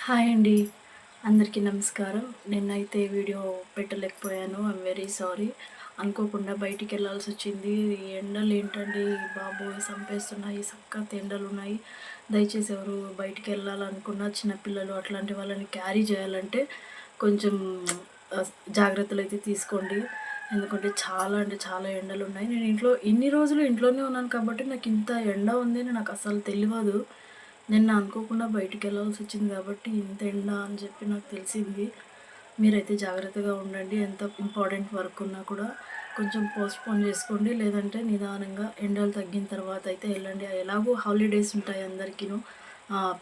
Hi అండి. అందరికీ నమస్కారం. నిన్నైతే వీడియో పెట్టలేకపోయాను. I'm very sorry. అనుకోకుండా బయటికెళ్ళాల్సొచ్చింది. ఈ ఎండలేంటండి బాబోయ్! సంపేస్తున్నాయి. సక్కత ఎండలున్నాయి. దయచేసి ఎవరు బయటికెళ్ళాలనుకున్న చిన్నపిల్లలు అట్లాంటి వాళ్ళని క్యారీ చేయాలంటే కొంచెం జాగ్రత్తలైతే తీసుకోండి. ఎందుకంటే చాలా అంటే చాలా ఎండలున్నాయి. నేను ఇన్ని రోజులు ఇంట్లోనే ఉన్నాను కాబట్టి నాకింత ఎండ ఉందని నాకసలు తెలవదు. నిన్న అనుకోకుండా బయటికెళ్ళాల్సొచ్చింది కాబట్టి ఇంత ఎండ అని చెప్పి నాకు తెలిసింది. మీరైతే జాగ్రత్తగా ఉండండి. ఎంత ఇంపార్టెంట్ వర్క్ ఉన్నా కూడా కొంచెం పోస్ట్‌పోన్ చేసుకోండి. లేదంటే నిదానంగా ఎండలు తగ్గిన తర్వాత అయితే ఎళ్ళండి. ఎలాగో హాలిడేస్ ఉంటాయి అందరికీను.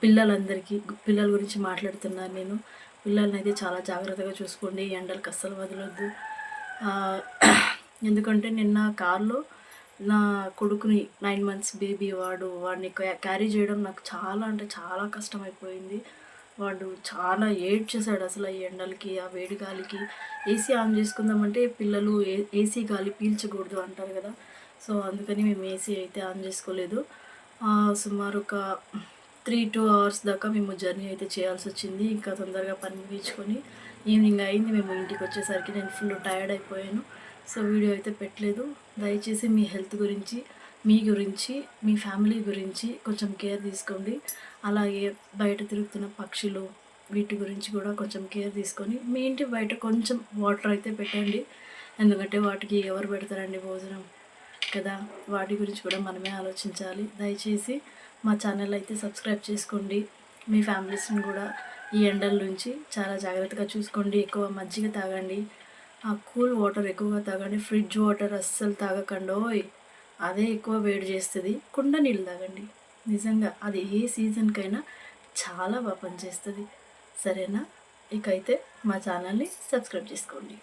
పిల్లలందరికీ పిల్లల గురించి మాట్లాడుతున్నాను నేను. పిల్లలనైతే చాలా జాగ్రత్తగా చూసుకోండి. ఈ ఎండలకి అస్సలు వదలొద్దు. ఆహ్, ఎందుకంటే నిన్న కార్‌లో నా కొడుకుని 9 మంత్స్ బేబీ వాడిని క్యారీ చేయడం నాకు చాలా అంటే చాలా కష్టమైపోయింది. వాడు చాలా ఏడ్చేసాడు అసలు ఈ ఎండలకి, ఆ వేడి గాలికి. ఏసీ ఆన్ చేసుకుందామంటే పిల్లలు ఏసీ గాలి పీల్చకూడదు అంటారు కదా! సో, అందుకని మేము ఏసీ అయితే ఆన్ చేసుకోలేదు. సుమారు ఒక 3-2 అవర్స్ దాకా మేము జర్నీ అయితే చేయాల్సొచ్చింది. ఇంకా తొందరగా పని ముగించుకొని ఈవినింగ్ అయింది మేము ఇంటికొచ్చేసరికి. నేను ఫుల్ టయర్డ్ అయిపోయాను. సో, వీడియో అయితే పెట్టలేదు. దయచేసి మీ హెల్త్ గురించి, మీ గురించి, మీ ఫ్యామిలీ గురించి కొంచెం కేర్ తీసుకోండి. అలాగే బయట తిరుగుతున్న పక్షులు వీటి గురించి కూడా కొంచెం కేర్ తీసుకొని మీ ఇంటి బయట కొంచెం వాటర్ అయితే పెట్టండి. ఎందుకంటే వాటికి ఎవరు పెడతారండి భోజనం కదా! వాటి గురించి కూడా మనమే ఆలోచించాలి. దయచేసి మా ఛానల్ అయితే సబ్స్క్రైబ్ చేసుకోండి. మీ ఫ్యామిలీస్‌ని కూడా ఈ ఎండల నుంచి చాలా జాగ్రత్తగా చూసుకోండి. ఎక్కువ మజ్జిగ తాగండి. కూల్ వాటర్ ఎక్కువగా తాగండి. ఫ్రిడ్జ్ వాటర్ అస్సలు తాగకండోయ్! అదే ఎక్కువ వేడి చేస్తది. కుండ నీళ్ళు తాగండి. నిజంగా అది ఏ సీజన్‌కైనా చాలా పనిచేస్తది. సరేనా? ఇకైతే మా ఛానల్‌ని సబ్స్క్రైబ్ చేసుకోండి.